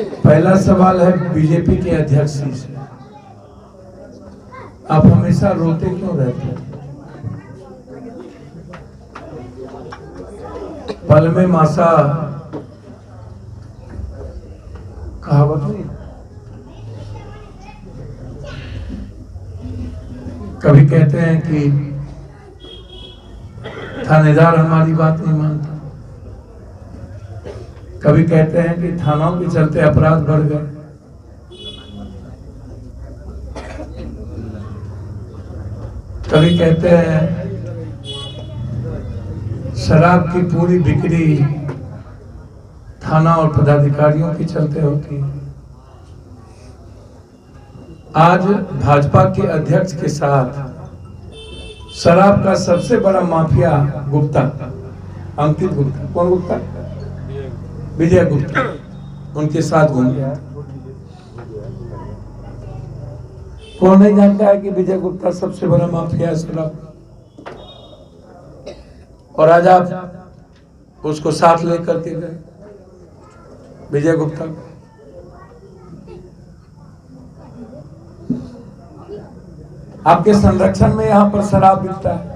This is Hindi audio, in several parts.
पहला सवाल है बीजेपी के अध्यक्ष जी से, आप हमेशा रोते क्यों रहते हैं? पल में मासा कहावत नहीं, कभी कहते हैं कि थानेदार हमारी बात नहीं मानता, कभी कहते हैं कि थानों के चलते अपराध बढ़ गए, कभी कहते हैं शराब की पूरी बिक्री थाना और पदाधिकारियों के चलते होती है। आज भाजपा के अध्यक्ष के साथ शराब का सबसे बड़ा माफिया गुप्ता, अंकित गुप्ता, कौन गुप्ता? विजय गुप्ता, उनके साथ घूम गया। कौन नहीं जानता है कि विजय गुप्ता सबसे बड़ा माफिया है शराब, और आज आप उसको साथ लेकर के गए विजय गुप्ता को। आपके संरक्षण में यहां पर शराब बिकता है।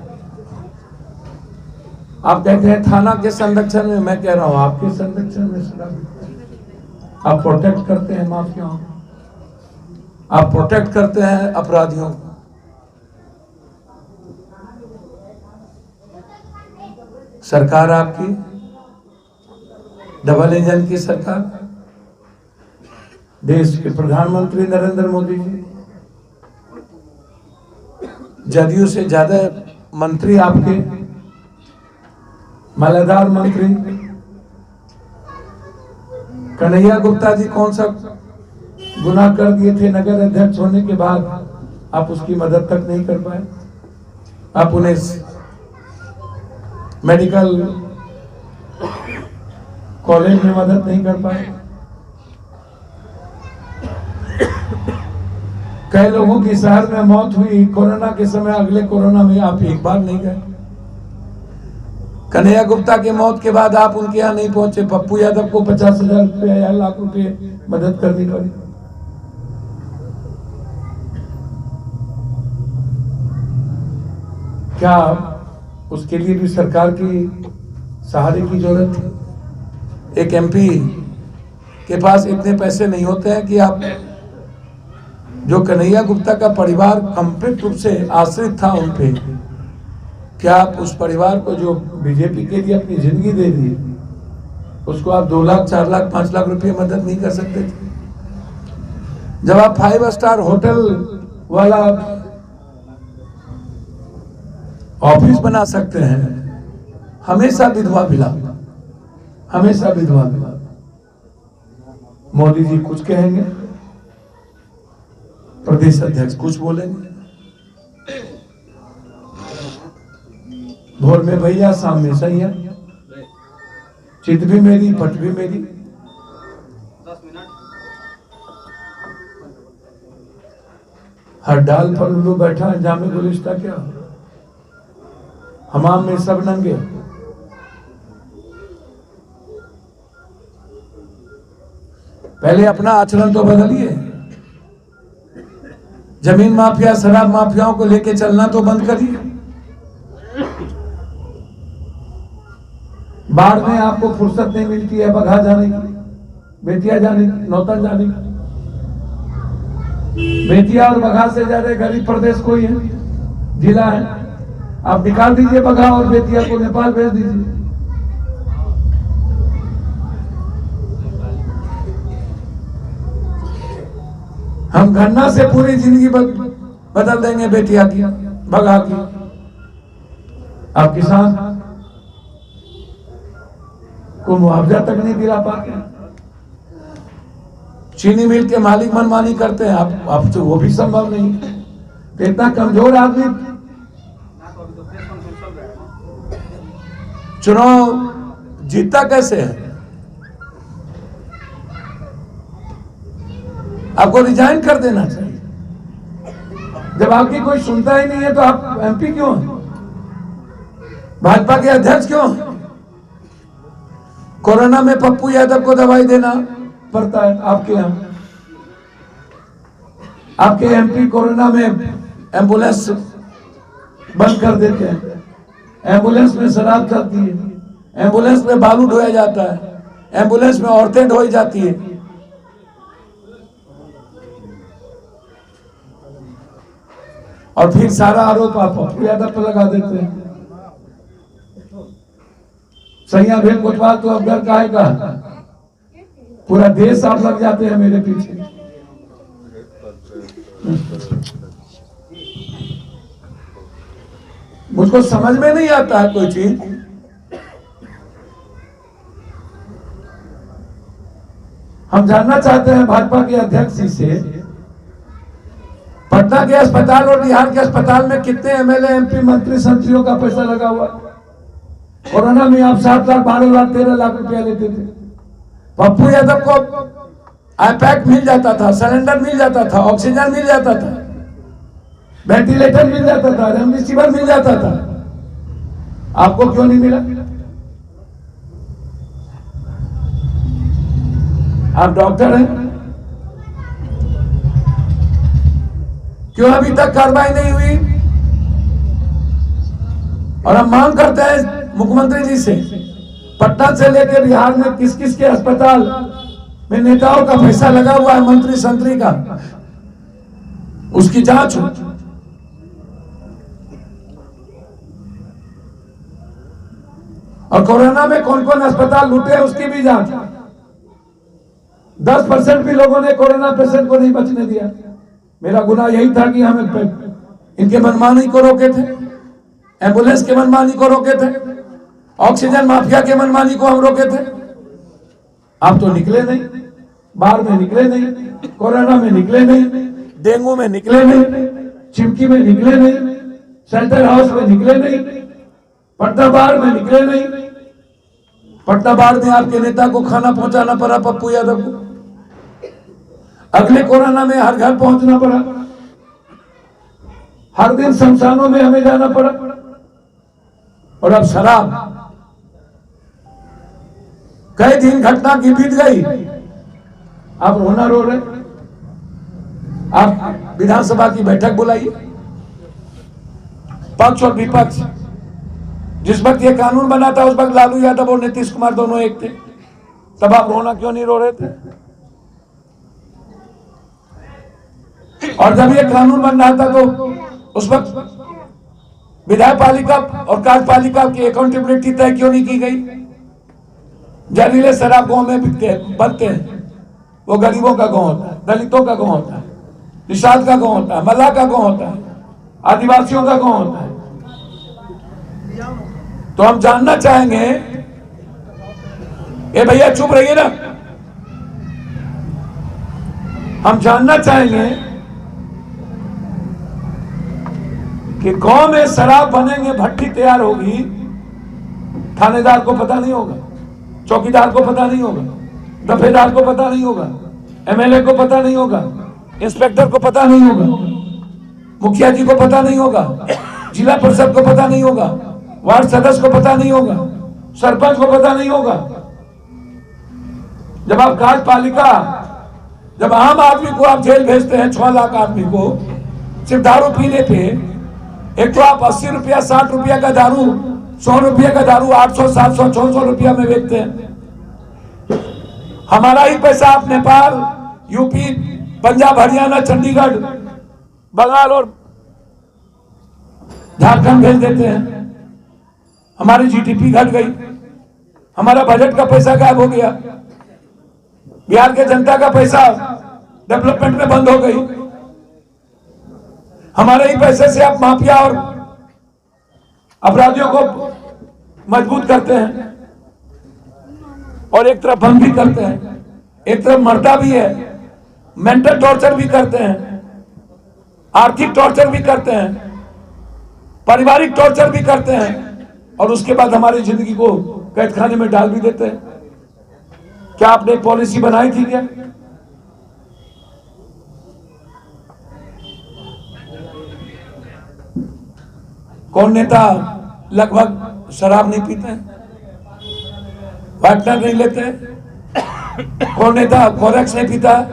आप कहते हैं थाना के संरक्षण में, मैं कह रहा हूं आपके संरक्षण में शराब बिकता है। आप प्रोटेक्ट करते हैं माफियाओं को, आप प्रोटेक्ट करते हैं अपराधियों को। सरकार आपकी डबल इंजन की सरकार, देश के प्रधानमंत्री नरेंद्र मोदी जी, जदयू से ज्यादा मंत्री आपके, मालाधार मंत्री कन्हैया गुप्ता जी कौन सा गुनाह कर दिए थे? नगर अध्यक्ष होने के बाद आप उसकी मदद तक नहीं कर पाए, आप उन्हें मेडिकल कॉलेज में मदद नहीं कर पाए। कई लोगों की शहर में मौत हुई कोरोना के समय, अगले कोरोना में आप एक बार नहीं गए। कन्हैया गुप्ता की मौत के बाद आप उनके यहाँ नहीं पहुंचे। पप्पू यादव को 50,000 रुपये या लाख रुपये मदद करनी पड़ी। क्या उसके लिए भी सरकार की सहारे की जरूरत है? एक एमपी के पास इतने पैसे नहीं होते हैं कि आप, जो कन्हैया गुप्ता का परिवार कंप्लीट रूप से आश्रित था उन पे, क्या आप उस परिवार को जो बीजेपी के लिए अपनी जिंदगी दे दी, उसको आप 2 लाख 4 लाख 5 लाख रुपए मदद नहीं कर सकते थे? जब आप 5 स्टार होटल वाला ऑफिस बना सकते हैं, हमेशा विधवा मिला, हमेशा विधवा मिला। मोदी जी कुछ कहेंगे, प्रदेश अध्यक्ष कुछ बोलेंगे, भोर में भैया शाम में सैया, चित भी मेरी पट भी मेरी। 10 मिनट हर डाल पर उल्लू बैठा, जामे गुलिस्ता क्या, हमाम में सब नंगे। पहले अपना आचरण तो बदलिए। जमीन माफिया, शराब माफियाओं को लेके चलना तो बंद करिए। बाढ़ में आपको फुर्सत नहीं मिलती है बघा जाने की, बेतिया जाने की, नौतन जाने की। बेतिया और बघा से ज्यादा गरीब प्रदेश कोई है, जिला है? आप निकाल दीजिए बघा और बेतिया को नेपाल भेज दीजिए। हम गन्ना से पूरी जिंदगी बदल देंगे बेटिया की, बघा की। आप किसान को मुआवजा तक नहीं दिला पाते। चीनी मिल के मालिक मनमानी करते हैं, आप तो वो भी संभव नहीं। तो इतना कमजोर आदमी चुनाव जीतता कैसे है? आपको रिजाइन कर देना चाहिए। जब आपकी कोई सुनता ही नहीं है तो आप एमपी क्यों हैं? भाजपा के अध्यक्ष क्यों हैं? कोरोना में पप्पू यादव को दवाई देना पड़ता है आपके यहाँ? आपके एमपी कोरोना में एम्बुलेंस बंद कर देते हैं, एम्बुलेंस में शराब चलती है, एम्बुलेंस में बालू ढोया जाता है, एम्बुलेंस में औरतें ढोई जाती है। और फिर सारा आरोप आप पप्पू यादव पर लगा देते हैं। सैया भेद कोतवाल तो अब डर काहे का? पूरा देश आप लग जाते हैं मेरे पीछे। मुझको समझ में नहीं आता है कोई चीज। हम जानना चाहते हैं भाजपा के अध्यक्ष जी से, पटना के अस्पताल और बिहार के अस्पताल में कितने एमएलए एमपी मंत्री संतरियों का पैसा लगा हुआ? कोरोना में आप 7 लाख 12 लाख 13 लाख रुपया लेते थे। पप्पू यादव को आईपैक मिल जाता था, सिलेंडर मिल जाता था, ऑक्सीजन मिल जाता था, वेंटिलेटर मिल जाता था, रेमडेसिविर मिल जाता था। आपको क्यों नहीं मिला? आप डॉक्टर हैं, क्यों अभी तक कार्रवाई नहीं हुई? और हम मांग करते हैं मुख्यमंत्री जी से, पटना से लेकर बिहार में किस किस के अस्पताल में नेताओं का पैसा लगा हुआ है, मंत्री संतरी का, उसकी जांच हो। और कोरोना में कौन कौन अस्पताल लूटे हैं उसकी भी जांच। 10% भी लोगों ने कोरोना पेशेंट को नहीं बचने दिया। मेरा गुनाह यही था कि हमें इनके मनमानी को रोके थे, एम्बुलेंस के मनमानी को रोके थे, ऑक्सीजन माफिया के मनमानी को हम रोके थे। आप तो निकले नहीं, बाढ़ में निकले नहीं, कोरोना में निकले नहीं, डेंगू में निकले नहीं, चिमकी में निकले नहीं, सेंटर हाउस में निकले नहीं, पटना बाढ़ में निकले नहीं। पटना बाढ़ में आपके नेता को खाना पहुंचाना पड़ा, पप्पू यादव को। अगले कोरोना में हर घर पहुंचना पड़ा, हर दिन शमशानों में हमें जाना पड़ा। और अब शराब, कई दिन घटना की बीत गई, आप रोना रो रहे। आप विधानसभा की बैठक बुलाइए, पक्ष और विपक्ष। जिस वक्त ये कानून बना था उस वक्त लालू यादव और नीतीश कुमार दोनों एक थे, तब आप रोना क्यों नहीं रो रहे थे? और जब ये कानून बन रहा था तो उस वक्त विधायपालिका और कार्यपालिका की अकाउंटेबिलिटी तय क्यों नहीं की गई? जहरीले शराब गांव में बनते हैं, वो गरीबों का गांव होता है, दलितों का गांव होता है, निषाद का गांव होता है, मल्लाह का गांव होता है, आदिवासियों का गांव होता है। तो हम जानना चाहेंगे, ए भैया चुप रहिए ना, हम जानना चाहेंगे कि गांव में शराब बनेंगे, भट्टी तैयार होगी, थानेदार को पता नहीं होगा, चौकीदार को पता नहीं होगा, दफेदार को पता नहीं होगा, एमएलए को पता नहीं होगा, इंस्पेक्टर को पता नहीं होगा, मुखिया जी को पता नहीं होगा, जिला परिषद को पता नहीं होगा, वार्ड सदस्य को पता नहीं होगा, सरपंच को पता नहीं होगा। जब आप कार्यपालिका, जब आम आदमी को आप जेल भेजते हैं, 6 लाख आदमी को सिर्फ दारू पीने पे, एक तो आप 80 रुपया 60 रुपया का दारू, 100 रुपया का दारू 800 700 600 रुपया में बेचते हैं। हमारा ही पैसा आप नेपाल, यूपी, पंजाब, हरियाणा, चंडीगढ़, बंगाल और झारखंड भेज देते हैं। हमारी जीडीपी घट गई, हमारा बजट का पैसा गायब हो गया, बिहार के जनता का पैसा डेवलपमेंट में बंद हो गई। हमारे ही पैसे से आप माफिया और अपराधियों को मजबूत करते हैं और एक तरफ बंद भी करते हैं, एक तरफ मरता भी है, मेंटल टॉर्चर भी करते हैं, आर्थिक टॉर्चर भी करते हैं, पारिवारिक टॉर्चर भी करते हैं, और उसके बाद हमारी जिंदगी को कैद खाने में डाल भी देते हैं। क्या आपने पॉलिसी बनाई थी क्या? कौन नेता लगभग शराब नहीं पीते हैं, पार्टनर नहीं लेते हैं? कौन नेता कोरेक्स नहीं पीता है?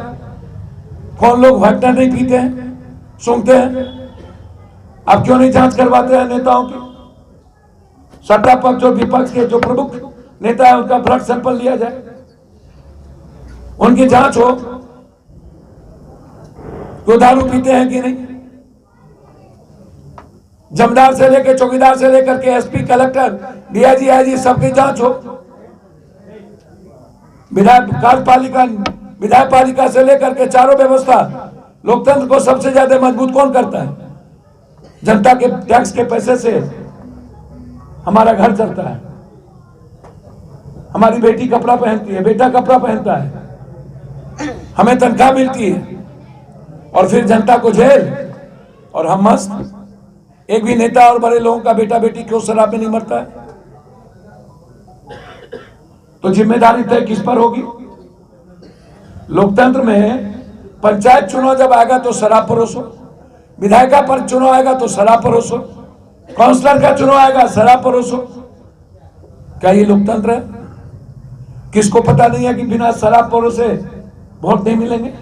कौन लोग वाइटनर नहीं पीते हैं, सूंघते हैं? आप क्यों नहीं जांच करवाते हैं नेताओं की? सत्ता पक्ष जो विपक्ष के जो प्रमुख नेता है उनका ब्लड सैंपल लिया जाए, उनकी जांच हो तो दारू पीते हैं कि नहीं। जमींदार से लेकर चौकीदार से लेकर के एसपी, कलेक्टर, डीआईजी, आईजी सबकी जांच हो। विधायक पालिका से लेकर के चारों व्यवस्था, लोकतंत्र को सबसे ज्यादा मजबूत कौन करता है? जनता के टैक्स के पैसे से हमारा घर चलता है, हमारी बेटी कपड़ा पहनती है, बेटा कपड़ा पहनता है, हमें तनख्वाह मिलती है, और फिर जनता को जेल और हम मस्त। एक भी नेता और बड़े लोगों का बेटा बेटी क्यों शराब में नहीं मरता है? तो जिम्मेदारी तय किस पर होगी? लोकतंत्र में पंचायत चुनाव जब आएगा तो शराब परोसो, विधायक पर चुनाव आएगा तो शराब परोसो, काउंसलर का चुनाव आएगा शराब परोसो। क्या ये लोकतंत्र है? किसको पता नहीं है कि बिना शराब परोसे वोट नहीं मिलेंगे?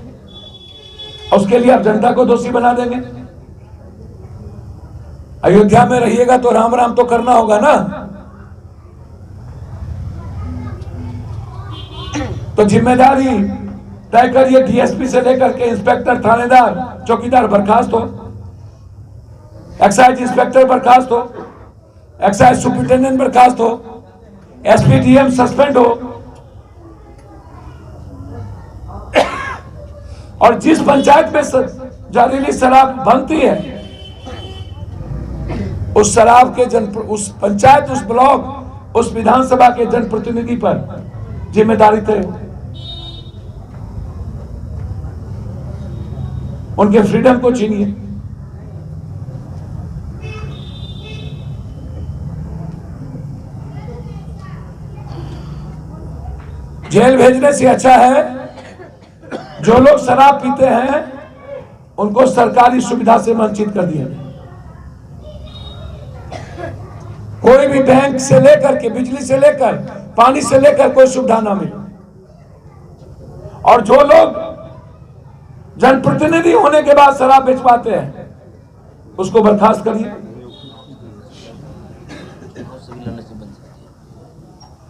उसके लिए आप जनता को दोषी बना देंगे। अयोध्या में रहिएगा तो राम राम तो करना होगा ना। तो जिम्मेदारी तय करिए। डीएसपी से लेकर के इंस्पेक्टर, थानेदार, चौकीदार बर्खास्त हो, एक्साइज इंस्पेक्टर बर्खास्त हो, एक्साइज सुपरिटेंडेंट बर्खास्त हो, एसपी डीएम सस्पेंड हो। और जिस पंचायत में जहरीली शराब बनती है उस शराब के उस पंचायत, उस ब्लॉक, उस विधानसभा के जनप्रतिनिधि पर जिम्मेदारी तय हो। उनके फ्रीडम को छीनिए। जेल भेजने से अच्छा है जो लोग शराब पीते हैं उनको सरकारी सुविधा से वंचित कर दिया। कोई भी बैंक से लेकर के, बिजली से लेकर, पानी से लेकर कोई सुविधा ना मिले। और जो लोग जनप्रतिनिधि होने के बाद शराब बेचवाते हैं उसको बर्खास्त करिए।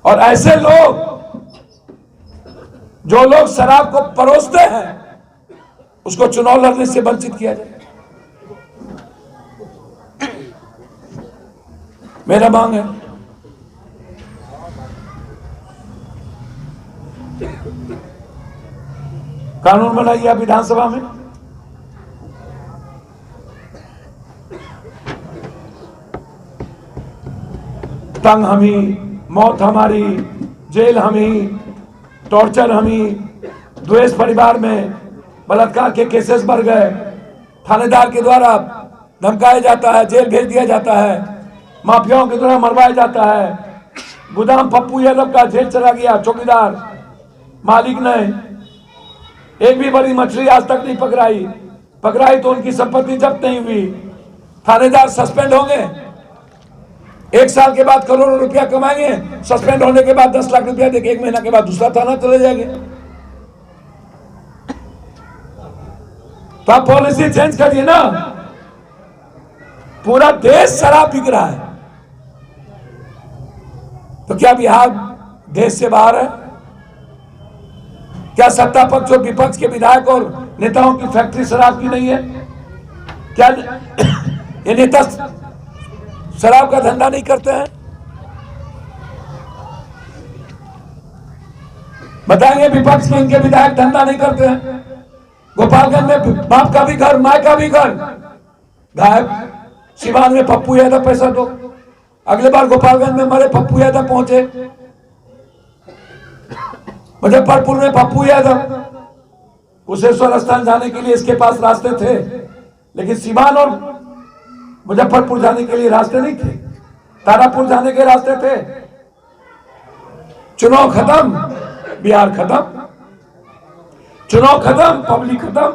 और ऐसे लोग, जो लोग शराब को परोसते हैं, उसको चुनाव लड़ने से वंचित किया जाए। मेरा मांग है कानून बनाइए आप विधानसभा में। तंग हमी, मौत हमारी, जेल हमी, टॉर्चर हमी, द्वेष परिवार में बलात्कार के केसेस बढ़ गए, थानेदार के द्वारा धमकाया जाता है, जेल भेज दिया जाता है, माफियाओं के द्वारा मरवाया जाता है। गोदाम पप्पू यादव का जेल चला गया चौकीदार, मालिक ने एक भी बड़ी मछली आज तक नहीं पकड़ाई तो उनकी संपत्ति जब्त नहीं हुई। थानेदार सस्पेंड होंगे, 1 साल के बाद करोड़ों रुपया कमाएंगे, सस्पेंड होने के बाद 10 लाख रुपया देके 1 महीना के बाद दूसरा थाना चले जाएंगे। तो आप पॉलिसी चेंज करिए ना। पूरा देश शराब बिक रहा है, तो क्या बिहार देश से बाहर है? क्या सत्ता पक्ष और विपक्ष के विधायक और नेताओं की फैक्ट्री शराब की नहीं है? क्या ये नेता शराब का धंधा नहीं करते हैं? बताएंगे विपक्ष के इनके विधायक धंधा नहीं करते हैं? गोपालगंज में बाप का भी घर, माँ का भी घर गायब। सिवान में पप्पू यादव पैसा दो। अगले बार गोपालगंज में मरे पप्पू यादव पहुंचे, मुजफ्फरपुर में पप्पू यादव, कुशेश्वर स्थान जाने के लिए इसके पास रास्ते थे, लेकिन सिवान और मुजफ्फरपुर जाने के लिए रास्ते नहीं थे, तारापुर जाने के रास्ते थे। चुनाव खत्म, बिहार खत्म, चुनाव खत्म, पब्लिक खत्म,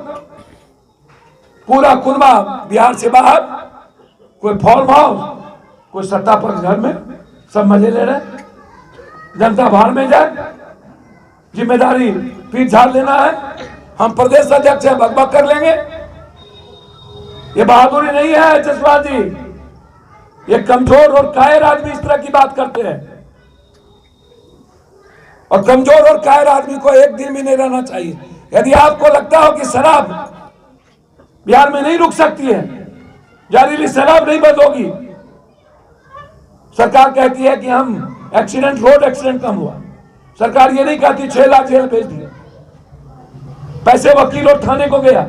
पूरा कुनबा बिहार से बाहर, कोई फार्म हाउस, कोई सत्ता पक्ष घर में, सब मजे ले रहे, जनता बाहर में जाए। जिम्मेदारी पीठ झाड़ लेना है, हम प्रदेश अध्यक्ष है, बकबक कर लेंगे। ये बहादुरी नहीं है जसवाल जी, ये कमजोर और कायर आदमी इस तरह की बात करते हैं, और कमजोर और कायर आदमी को एक दिन भी नहीं रहना चाहिए। यदि आपको लगता हो कि शराब बिहार में नहीं रुक सकती है, जहरीली शराब नहीं बंद होगी, सरकार कहती है कि हम एक्सीडेंट, रोड एक्सीडेंट कम हुआ, सरकार ये नहीं कहती 6 लाख जेल भेज दिए, पैसे वकील और थाने को गया,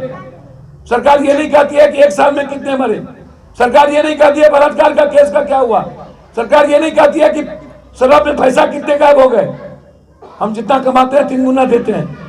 सरकार ये नहीं कहती है कि 1 साल में कितने मरे, सरकार ये नहीं कहती है बलात्कार का केस का क्या हुआ, सरकार ये नहीं कहती है कि शराब में पैसा कितने गायब हो गए। हम जितना कमाते हैं 3 गुना देते हैं।